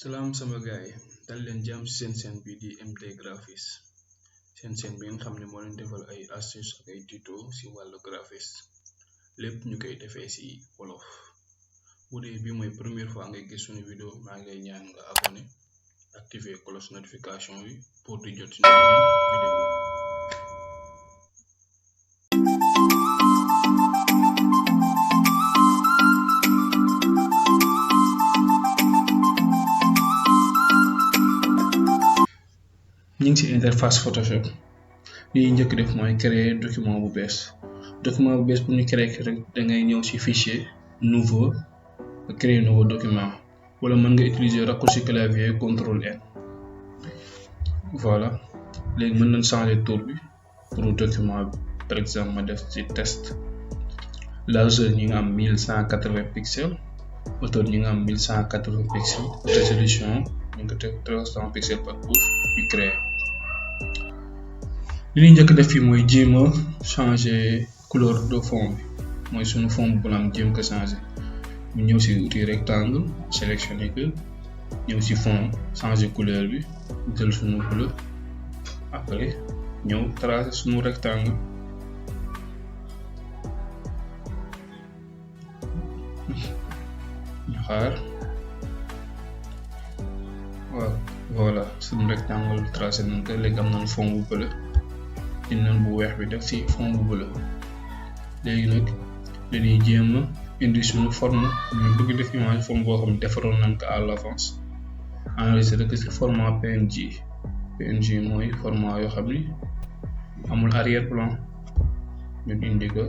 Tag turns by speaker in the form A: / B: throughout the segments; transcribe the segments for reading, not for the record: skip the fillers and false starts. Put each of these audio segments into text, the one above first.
A: Salam sama gaay dal leen jàmm ci seen chaîne bi di MT graphiste seen chaîne bi nga xam ne moo leen defal ay astuces ak ay tuto ci wàllu graphiste lépp ñu koy defee ci wolof. bu dee bi mooy première fois ngay gis suñu vidéo maa ngi lay ñaan nga abonné activer cloche notification bi pour di jot suñu vidéo. ñu ngi ci interface Photoshop li ñuy njëkk def mooy créer document bu bees bu ñu créer rek da ngay ñëw ci fichier nouveau nga créer nouveau document wala mën nga utiliser raccourci clavier CTRL-N. voilà léegi mën nañ changer tour bi pour document bi par exemple ma def ci test. largeur ñi nga am 1180 pixels, hauteur ñi nga am 1180 pixels, résolution ñu ngi ko teg 300 pixels par pouce ñu créer. li ñuy njëkk def fii mooy jéem a changer couleur de fond bi mooy suñu fond bu blanc jéem ko changer ñu ñëw ci outil rectangle sélectionner que ñëw ci fond changer couleur bi jël suñu couleur après ñëw tracer suñu rectangle. ñu xaar waaw voilà suñu rectangle tracé nañ ko léegi am nañ fond bu bleu dinañ bu weex bi def ci fond bu bleu. léegi nag dañuy jéem a indi suñu forme ñu bëgg def image forme boo xam ne defaroon nañ ko à l'avance enregistré ko ci format PNG mooy format yoo xam ni amul arrière plan ñu indi ko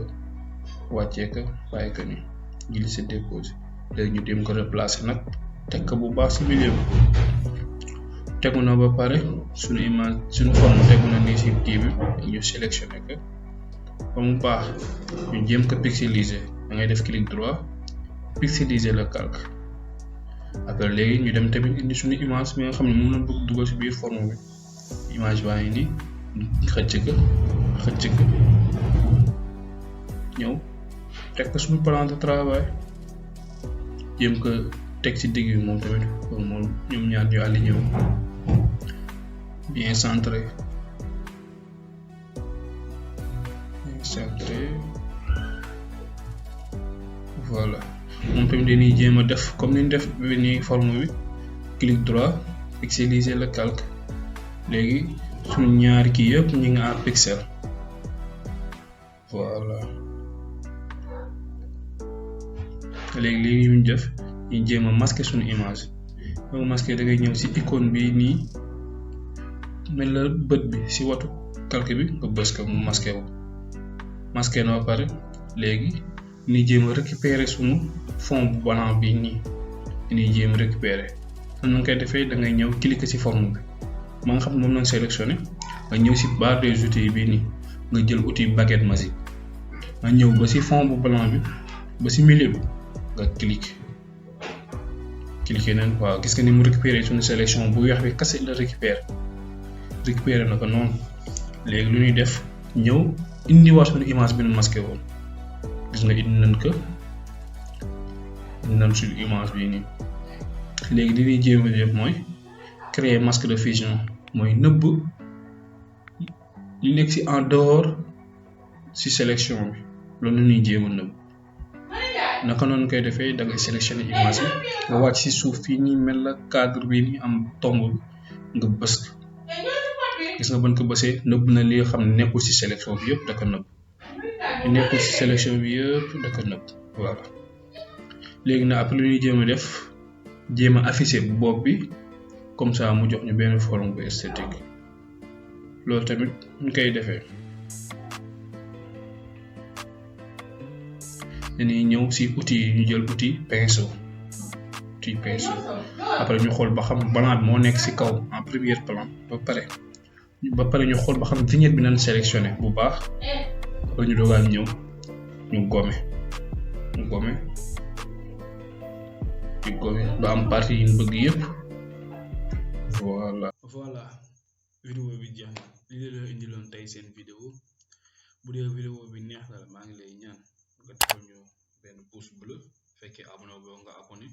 A: wàccee ko bàyyi ko ni glisser déposer. léegi ñu dem ko replacer nag teg ko bu baax ci milieu bi tegu na ba pare suñu image suñu forme tegu na nii ci kii bi ñu sélectionné ko ba mu baax ñu jéem ko pixeliser da ngay def clic droit pixeliser le calque. après léegi ñu dem tamit indi suñu image bi nga xam ne moom la bëgg dugal ci biir forme bi image baa ngi nii xëcc ko ñëw teg ko suñu plan de travail jéem ko teg ci digg bi moom tamit pour moom ñoom ñaar ñu aligné wu bien centré voilà moom tamit dañuy jéem a def comme ni ñu def bi ni forme bi clic droit pixeliser le calque. léegi suñu ñaari kii yëpp ñu ngi en pixel voilà. léegi ñu def ñu jéem a masquer suñu image boo masquer da ngay ñëw ci icône bi nii mel la bët bi ci watu calque bi nga bës ko mu masqué na ba pare. léegi ni jéem a récupérer suñu fond bu blanc bi nii ni jéem a récupérer nan nga koy defee da ngay ñëw cliquer ci forme bi ma nga xam ne moom lañ sélectionné nga ñëw ci barre des outils bi nii nga jël outil baguette magique nga ñëw ba ci fond bu blanc bi ba ci milieu bi nga cliquer nañ waaw gis nga ni mu récupérer suñu sélection bu weex bi kase la récupérer na ko noonu. léegi lu ñuy def ñëw indiwaat suñu image bi nu masqué woon gis nga indi nañ suñu image bi nii. léegi li ñuy jéem a def mooy créer masque de fusion mooy nëbb li nekk ci en dehors ci sélection bi loolu la ñuy jéem a nëbb. naka noonu koy defee da ngay sélectionné image bi nga wàcc ci suuf fii nii mel la cadre bi ni am tomb bi nga bës gis nga ban ko bësee nëbb na li nga xam ne nekkul ci sélection bi yëpp da ko nëbb li nekkul ci sélection bi yëpp da ko nëbb voilà. léegi nag après lu ñuy jéem a afficher bopp bi comme ça mu jox ñu benn forme bu esthétique. loolu tamit ñu koy defee dañuy ñëw ci outil yi ñu jël outil pinceau après ñu xool ba xam blanc bi moo nekk ci kaw en premier plan ba pare ñu xool ba xam vignette bi nañ sélectionné bu baax après ñu dogaan ñëw ñu gommer ba am partie yi ñu bëgg yépp. voilà vidéo bi jeex na li la indiloon tey seen vidéo bu dee vidéo bi neex na la maa ngi lay ñaan nga defal ñu benn pouce bleu fekkee abonné boo nga abonné